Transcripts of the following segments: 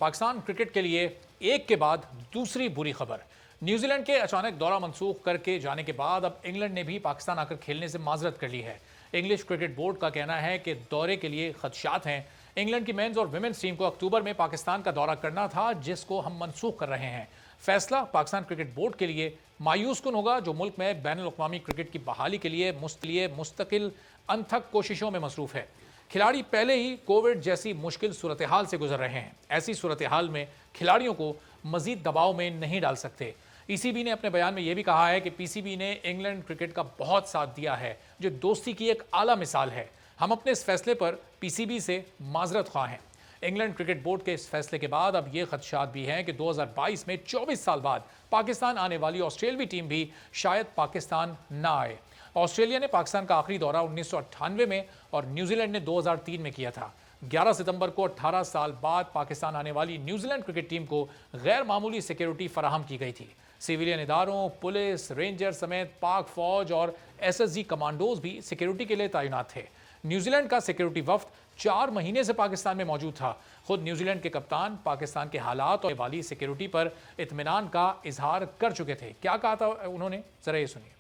Pakistan cricket के लिए एक के बाद दूसरी बुरी खबर। न्यूजीलैंड के अचानक दौरा मंसूख करके जाने के बाद अब इंग्लैंड ने भी पाकिस्तान आकर खेलने से माजरत कर ली है। इंग्लिश क्रिकेट बोर्ड का कहना है कि दौरे के लिए खदशात हैं। इंग्लैंड की मेंस और विमेंस टीम को अक्टूबर में पाकिस्तान का दौरा करना था, जिसको हम मनसूख कर रहे हैं। फैसला पाकिस्तान क्रिकेट बोर्ड के लिए मायूस कुन होगा, जो मुल्क में बैनुल अक़वामी क्रिकेट की बहाली के लिए मुस्तकिल अनथक कोशिशों में मसरूफ है। खिलाड़ी पहले ही कोविड जैसी मुश्किल सूरत हाल से गुजर रहे हैं। ऐसी सूरत हाल में खिलाड़ियों को मजीद दबाव में नहीं डाल सकते। ईसीबी ने अपने बयान में यह भी कहा है कि पीसीबी ने इंग्लैंड क्रिकेट का बहुत साथ दिया है, जो दोस्ती की एक आला मिसाल है। हम अपने इस फैसले पर पीसीबी से माजरत ख्वाह हैं। इंग्लैंड क्रिकेट बोर्ड के इस फैसले के बाद अब ये खदशात भी हैं कि 2022 में 24 साल बाद पाकिस्तान आने वाली ऑस्ट्रेलियावी टीम भी शायद पाकिस्तान ना आए। ऑस्ट्रेलिया ने पाकिस्तान का आखिरी दौरा 1998 में और न्यूजीलैंड ने 2003 में किया था। 11 सितंबर को 18 साल बाद पाकिस्तान आने वाली न्यूजीलैंड क्रिकेट टीम को गैर मामूली सिक्योरिटी फराहम की गई थी। सिविलियन इदारों, पुलिस, रेंजर समेत पाक फौज और एसएसजी कमांडोज भी सिक्योरिटी के लिए तैनात थे। न्यूजीलैंड का सिक्योरिटी वफ्द 4 महीने से पाकिस्तान में मौजूद था। खुद न्यूजीलैंड के कप्तान पाकिस्तान के हालात और वाली सिक्योरिटी पर इत्मीनान का इजहार कर चुके थे। क्या कहा था उन्होंने, जरा ये सुनिए।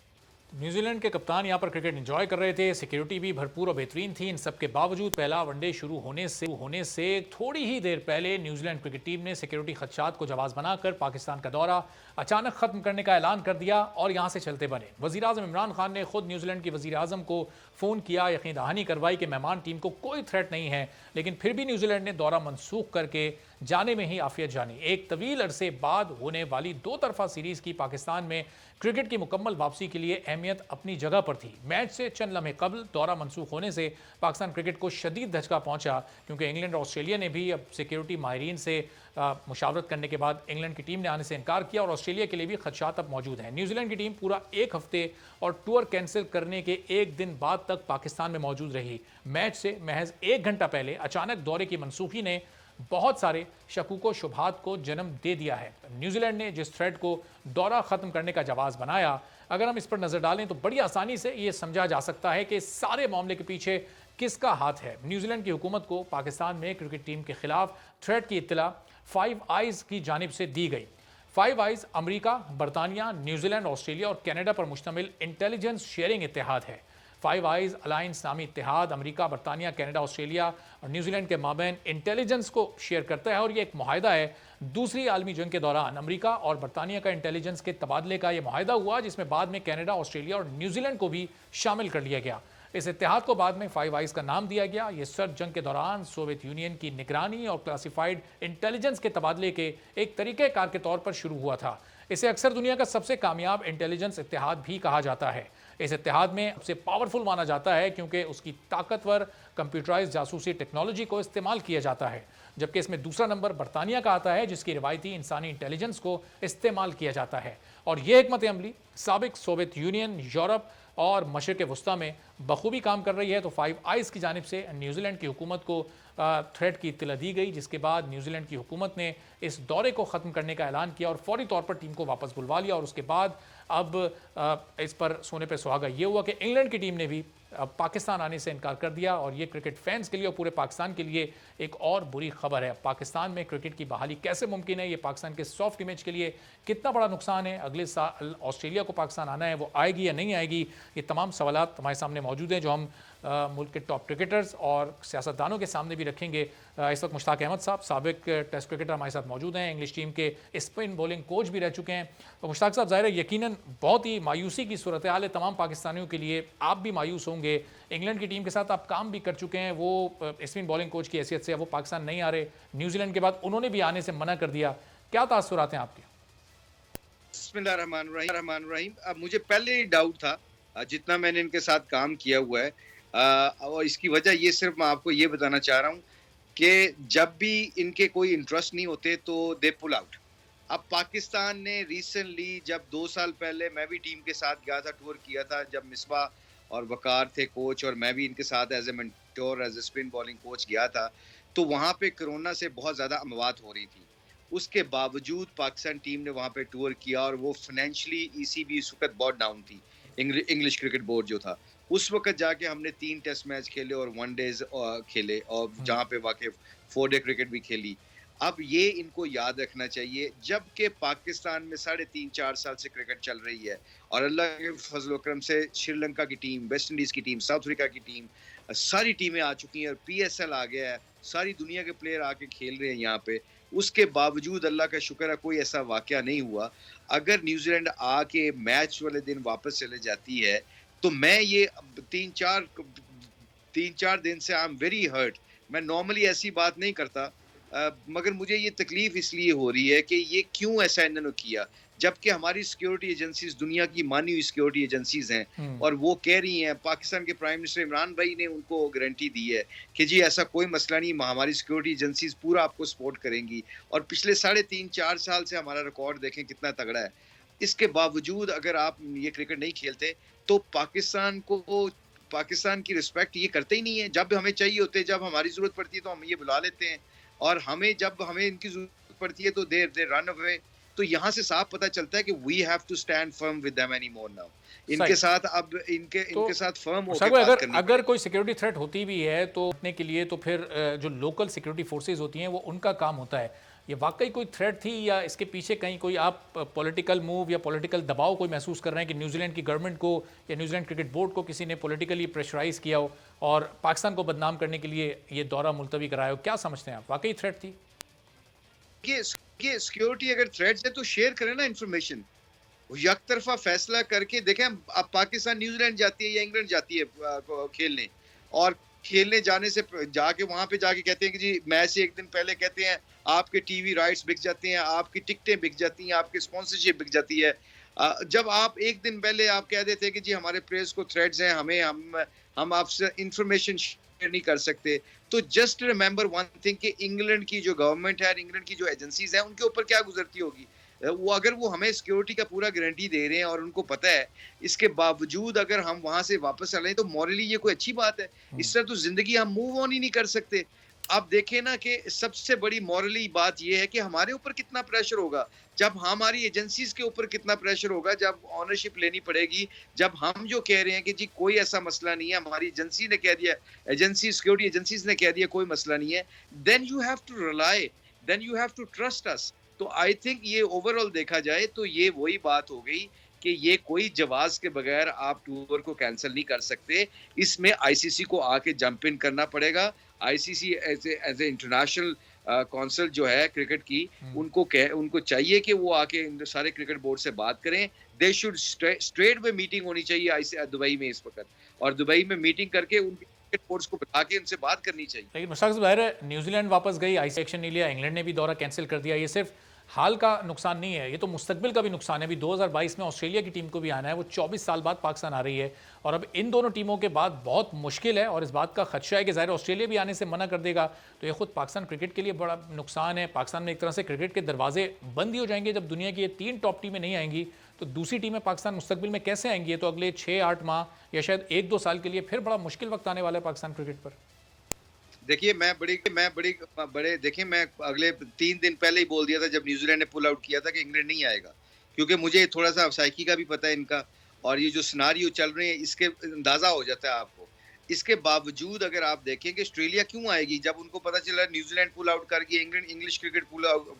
न्यूजीलैंड के कप्तान यहां पर क्रिकेट एंजॉय कर रहे थे, सिक्योरिटी भी भरपूर और बेहतरीन थी। इन सब के बावजूद पहला वनडे शुरू होने से थोड़ी ही देर पहले न्यूजीलैंड क्रिकेट टीम ने सिक्योरिटी खदशात को जवाब बनाकर पाकिस्तान का दौरा अचानक खत्म करने का ऐलान कर दिया और यहां से चलते बने। वजीर आजम इमरान खान ने खुद न्यूजीलैंड के वजीर आजम को फोन किया, यकीन दहानी करवाई कि मेहमान टीम को कोई थ्रेट नहीं है, लेकिन फिर भी न्यूजीलैंड ने दौरा मनसूख करके जाने में ही आफियत जानी। एक तवील अरसे बाद होने वाली 2 तरफा सीरीज की पाकिस्तान में क्रिकेट की मुकम्मल वापसी के लिए अहमियत अपनी जगह पर थी। मैच से चंद लम्हे कबल दौरा मनसूख होने से पाकिस्तान क्रिकेट को शदीद धचका पहुंचा, क्योंकि इंग्लैंड और ऑस्ट्रेलिया ने भी अब सिक्योरिटी माहिरीन से मुशावरत करने के बाद इंग्लैंड की टीम ने आने से इनकार किया और ऑस्ट्रेलिया के लिए भी खदशात अब मौजूद हैं। न्यूजीलैंड की टीम पूरा 1 हफ्ते और टूर कैंसिल करने के 1 दिन बाद तक पाकिस्तान में मौजूद रही। मैच से महज 1 घंटा पहले अचानक दौरे की मनसूखी ने बहुत सारे शकूक शुबहात को जन्म दे दिया है। न्यूजीलैंड ने जिस थ्रेड को दौरा खत्म करने का जवाब बनाया, अगर हम इस पर नजर डालें तो बड़ी आसानी से यह समझा जा सकता है कि सारे मामले के पीछे किसका हाथ है। न्यूजीलैंड की हुकूमत को पाकिस्तान में क्रिकेट टीम के खिलाफ थ्रेड की इत्तला फाइव आइज की जानिब से दी गई। फाइव आइज अमरीका, बरतानिया, न्यूजीलैंड, ऑस्ट्रेलिया और कनाडा पर मुश्तमिल इंटेलिजेंस शेयरिंग इत्तेहाद है। फाइव आइज अलायंस नामी इत्तेहाद अमरीका, बरतानिया, कनाडा, ऑस्ट्रेलिया और न्यूजीलैंड के माबैन इंटेलिजेंस को शेयर करता है और ये एक मुआहदा है। दूसरी आलमी जंग के दौरान अमरीका और बरतानिया का इंटेलिजेंस के तबादले का यह मुआहदा हुआ, जिसमें बाद में कनाडा, ऑस्ट्रेलिया और न्यूजीलैंड को भी शामिल कर लिया गया। इस इत्तेहाद को बाद में फाइव आइज का नाम दिया गया। यह सर्द जंग के दौरान सोवियत यूनियन की निगरानी और क्लासिफाइड इंटेलिजेंस के तबादले के एक तरीक़ेकार के तौर पर शुरू हुआ था। इसे अक्सर दुनिया का सबसे कामयाब इंटेलिजेंस इत्तेहाद भी कहा जाता है। इस इत्तेहाद में सबसे पावरफुल माना जाता है क्योंकि उसकी ताकतवर कंप्यूटराइज जासूसी टेक्नोलॉजी को इस्तेमाल किया जाता है, जबकि इसमें दूसरा नंबर बरतानिया का आता है, जिसकी रिवायती इंसानी इंटेलिजेंस को इस्तेमाल किया जाता है। और यह हिकमत अमली साबिक सोवियत यूनियन, यूरोप और मशरिक़ वस्ता में बखूबी काम कर रही है। तो फाइव आइज की जानिब से न्यूजीलैंड की हुकूमत को थ्रेट की इत्तला दी गई, जिसके बाद न्यूजीलैंड की हुकूमत ने इस दौरे को ख़त्म करने का ऐलान किया और फौरी तौर पर टीम को वापस बुलवा लिया। और उसके बाद अब इस पर सोने पर सुहागा ये हुआ कि इंग्लैंड की टीम ने भी पाकिस्तान आने से इनकार कर दिया और ये क्रिकेट फैंस के लिए और पूरे पाकिस्तान के लिए एक और बुरी खबर है। पाकिस्तान में क्रिकेट की बहाली कैसे मुमकिन है, ये पाकिस्तान के सॉफ्ट इमेज के लिए कितना बड़ा नुकसान है। अगले साल ऑस्ट्रेलिया को पाकिस्तान आना है, वो आएगी या नहीं आएगी, ये तमाम सवालात हमारे सामने मौजूद हैं, जो हम मुल्क के टॉप क्रिकेटर्स और सियासतदानों के सामने भी रखेंगे। इस वक्त मुश्ताक अहमद साहब, साबिक टेस्ट क्रिकेटर, हमारे साथ मौजूद हैं। इंग्लिश टीम के स्पिन बॉलिंग कोच भी रह चुके हैं। तो मुश्ताक साहब, ज़ाहिर है यकीनन बहुत ही मायूसी की सूरत हाल है तमाम पाकिस्तानियों के लिए। आप भी मायूस होंगे। इंग्लैंड की टीम के साथ आप काम भी कर चुके हैं, वो स्पिन बॉलिंग कोच की हैसियत से वो पाकिस्तान नहीं आ रहे। न्यूजीलैंड के बाद उन्होंने भी आने से मना कर दिया। क्या तासुरात हैं आपके? बिस्मिल्लाहिर्रहमानिर्रहीम। अब मुझे पहले ही डाउट था, जितना मैंने इनके साथ काम किया हुआ है, और इसकी वजह ये सिर्फ मैं आपको ये बताना चाह रहा हूँ कि जब भी इनके कोई इंटरेस्ट नहीं होते तो दे पुल आउट। अब पाकिस्तान ने रिसेंटली, जब 2 साल पहले मैं भी टीम के साथ गया था, टूर किया था, जब मिसबा और वकार थे कोच और मैं भी इनके साथ as a mentor, as a spin bowling coach गया था, तो वहाँ पे कोरोना से बहुत ज़्यादा अमवात हो रही थी। उसके बावजूद पाकिस्तान टीम ने वहाँ पे टूर किया और वो फाइनेंशियली ईसीबी उस वक्त बहुत डाउन थी, इंग्लिश क्रिकेट बोर्ड जो था। उस वक्त जाके हमने 3 टेस्ट मैच खेले और 1 डेज खेले और जहाँ पे वाकई 4 डे क्रिकेट भी खेली। अब ये इनको याद रखना चाहिए, जबकि पाकिस्तान में 3.5-4 साल से क्रिकेट चल रही है और अल्लाह के फजल करम से श्रीलंका की टीम, वेस्ट इंडीज़ की टीम, साउथ अफ्रीका की टीम, सारी टीमें आ चुकी हैं और पीएसएल आ गया है, सारी दुनिया के प्लेयर आके खेल रहे हैं यहाँ पे। उसके बावजूद अल्लाह का शुक्र है कोई ऐसा वाक़या नहीं हुआ। अगर न्यूज़ीलैंड आके मैच वाले दिन वापस चले जाती है, तो मैं ये 3-4 दिन से आई एम वेरी हर्ट। मैं नॉर्मली ऐसी बात नहीं करता, मगर मुझे ये तकलीफ इसलिए हो रही है कि ये क्यों ऐसा इन्होंने किया, जबकि हमारी सिक्योरिटी एजेंसीज दुनिया की मानी हुई सिक्योरिटी एजेंसीज हैं और वो कह रही हैं, पाकिस्तान के प्राइम मिनिस्टर इमरान भाई ने उनको गारंटी दी है कि जी ऐसा कोई मसला नहीं, हमारी सिक्योरिटी एजेंसीज पूरा आपको सपोर्ट करेंगी। और पिछले 3.5-4 साल से हमारा रिकॉर्ड देखें कितना तगड़ा है। इसके बावजूद अगर आप ये क्रिकेट नहीं खेलते तो पाकिस्तान की रिस्पेक्ट ये करते ही नहीं है। जब हमें चाहिए होते हैं, जब हमारी जरूरत पड़ती है तो हम ये बुला लेते हैं और जब हमें इनकी जरूरत पड़ती है तो दे रन अवे। तो यहाँ से साफ पता चलता है कि we have to stand firm with them anymore now. इनके साथ अब इनके साथ फर्म होकर बात करनी अगर कोई सिक्योरिटी थ्रेट होती भी है तो अपने के लिए तो फिर जो लोकल सिक्योरिटी फोर्सेज होती हैं वो उनका काम होता है। ये वाकई कोई थ्रेट थी या इसके पीछे कहीं कोई आप पॉलिटिकल मूव या पॉलिटिकल दबाव कोई महसूस कर रहे हैं कि न्यूजीलैंड की गवर्नमेंट को या न्यूजीलैंड क्रिकेट बोर्ड को किसी ने पॉलिटिकली प्रेशराइज किया हो और पाकिस्तान को बदनाम करने के लिए ये दौरा मुलतवी कराया हो? क्या समझते हैं आप, वाकई थ्रेट थी? ये सिक्योरिटी अगर थ्रेट्स है तो शेयर करें ना इन्फॉर्मेशन। एक तरफा फैसला करके देखें, अब पाकिस्तान न्यूजीलैंड जाती है या इंग्लैंड जाती है खेलने, और खेलने जाने से जाके वहां पे जाके कहते हैं कि जी मैच से एक दिन पहले कहते हैं आपके टीवी राइट्स बिक जाते हैं, आपकी टिकटें बिक जाती हैं, आपकी स्पॉन्सरशिप बिक जाती है। जब आप एक दिन पहले आप कह देते हैं कि जी हमारे प्लेयर्स को थ्रेट्स हैं, हम आपसे इंफॉर्मेशन शेयर नहीं कर सकते, तो जस्ट रिमेंबर वन थिंग कि इंग्लैंड की जो गवर्नमेंट है, इंग्लैंड की जो एजेंसीज हैं, उनके ऊपर क्या गुजरती होगी। अगर वो हमें सिक्योरिटी का पूरा गारंटी दे रहे हैं और उनको पता है, इसके बावजूद अगर हम वहां से वापस आ रहे हैं तो मॉरली ये कोई अच्छी बात है। इस तरह तो जिंदगी हम मूव ऑन ही नहीं कर सकते। आप देखें ना कि सबसे बड़ी मॉरली बात यह है कि हमारे ऊपर कितना प्रेशर होगा, जब हमारी एजेंसीज के ऊपर कितना प्रेशर होगा, जब ऑनरशिप लेनी पड़ेगी, जब हम जो कह रहे हैं कि जी कोई ऐसा मसला नहीं है, हमारी एजेंसी ने कह दिया, सिक्योरिटी एजेंसीज ने कह दिया कोई मसला नहीं है, then you have to rely, then you have to trust us. तो आई थिंक ये ओवरऑल देखा जाए तो ये वही बात हो गई कि ये कोई जवाज के बगैर आप टूर को कैंसिल नहीं कर सकते। इसमें आईसीसी को आके जंप इन करना पड़ेगा। ICC as a international council जो है क्रिकेट की, उनको चाहिए कि वो आके सारे क्रिकेट बोर्ड से बात करें। They should straight way meeting होनी चाहिए दुबई में इस वक्त, और दुबई में मीटिंग करके उनके क्रिकेट बोर्ड्स को बुला के उनसे बात करनी चाहिए। लेकिन मुश्ताक साहब, ज़ाहिर है न्यूजीलैंड वापस गई, आईसीसी एक्शन नहीं लिया, इंग्लैंड ने भी दौरा कैंसिल कर दिया। ये सिर्फ हाल का नुकसान नहीं है, ये तो मुस्तकबिल का भी नुकसान है। अभी 2022 में ऑस्ट्रेलिया की टीम को भी आना है, वो 24 साल बाद पाकिस्तान आ रही है और अब इन दोनों टीमों के बाद बहुत मुश्किल है और इस बात का खदशा है कि ज़ाहिर ऑस्ट्रेलिया भी आने से मना कर देगा, तो ये खुद पाकिस्तान क्रिकेट के लिए बड़ा नुकसान है। पाकिस्तान में एक तरह से क्रिकेट के दरवाजे बंद ही हो जाएंगे। जब दुनिया की ये 3 टॉप टीमें नहीं आएंगी तो दूसरी टीमें पाकिस्तान मुस्तकबिल में कैसे आएंगी? ये तो अगले 6-8 माह या शायद 1-2 साल के लिए फिर बड़ा मुश्किल वक्त आने वाला है पाकिस्तान क्रिकेट पर। देखिए मैं देखिए, मैं अगले 3 दिन पहले ही बोल दिया था जब न्यूजीलैंड ने पुल आउट किया था कि इंग्लैंड नहीं आएगा, क्योंकि मुझे थोड़ा सा साइकी का भी पता है इनका, और ये जो सिनारियो चल रहे हैं इसके अंदाजा हो जाता है आपको। इसके बावजूद अगर आप देखें कि ऑस्ट्रेलिया क्यों आएगी, जब उनको पता चला न्यूजीलैंड पुल आउट कर गई, इंग्लिश क्रिकेट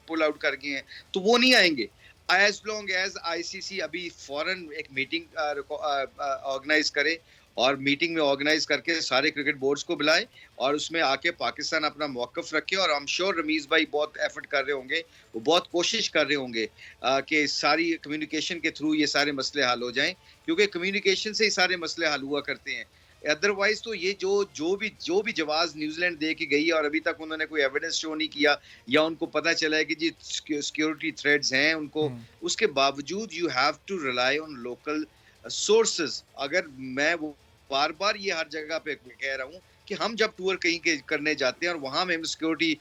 पुल आउट कर गए हैं, तो वो नहीं आएंगे एज लॉन्ग एज आईसीसी अभी फौरन एक मीटिंग ऑर्गेनाइज करे और मीटिंग में ऑर्गेनाइज करके सारे क्रिकेट बोर्ड्स को बुलाए और उसमें आके पाकिस्तान अपना मौकफ रखे। और आई एम श्योर रमीज भाई बहुत एफर्ट कर रहे होंगे, वो बहुत कोशिश कर रहे होंगे कि सारी कम्युनिकेशन के थ्रू ये सारे मसले हल हो जाएं, क्योंकि कम्युनिकेशन से ही सारे मसले हल हुआ करते हैं। अदरवाइज तो ये जो भी जवाब न्यूजीलैंड दे के गई है और अभी तक उन्होंने कोई एविडेंस शो नहीं किया या उनको पता चला है कि जी सिक्योरिटी थ्रेट्स हैं उनको, उसके बावजूद you have to rely on local sources. अगर मैं वो बार ये हर जगह पे कह रहा हूँ कि हम जब टूर कहीं के करने जाते हैं और वहां में सिक्योरिटी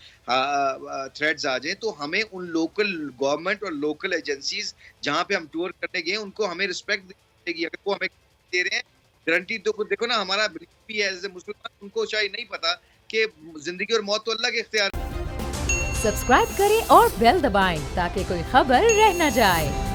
थ्रेट्स आ जाए, तो हमें उन लोकल गवर्नमेंट और लोकल एजेंसीज जहां पे हम टूर करने गए उनको हमें रिस्पेक्ट देगी। अगर वो हमें दे रहे हैं गारंटी, तो देखो ना हमारा भी एज ए मुसलमान, उनको शायद नहीं पता कि जिंदगी और मौत तो अल्लाह के इख्तियार। सब्सक्राइब करें और बेल दबाएं ताकि कोई खबर रह न जाए।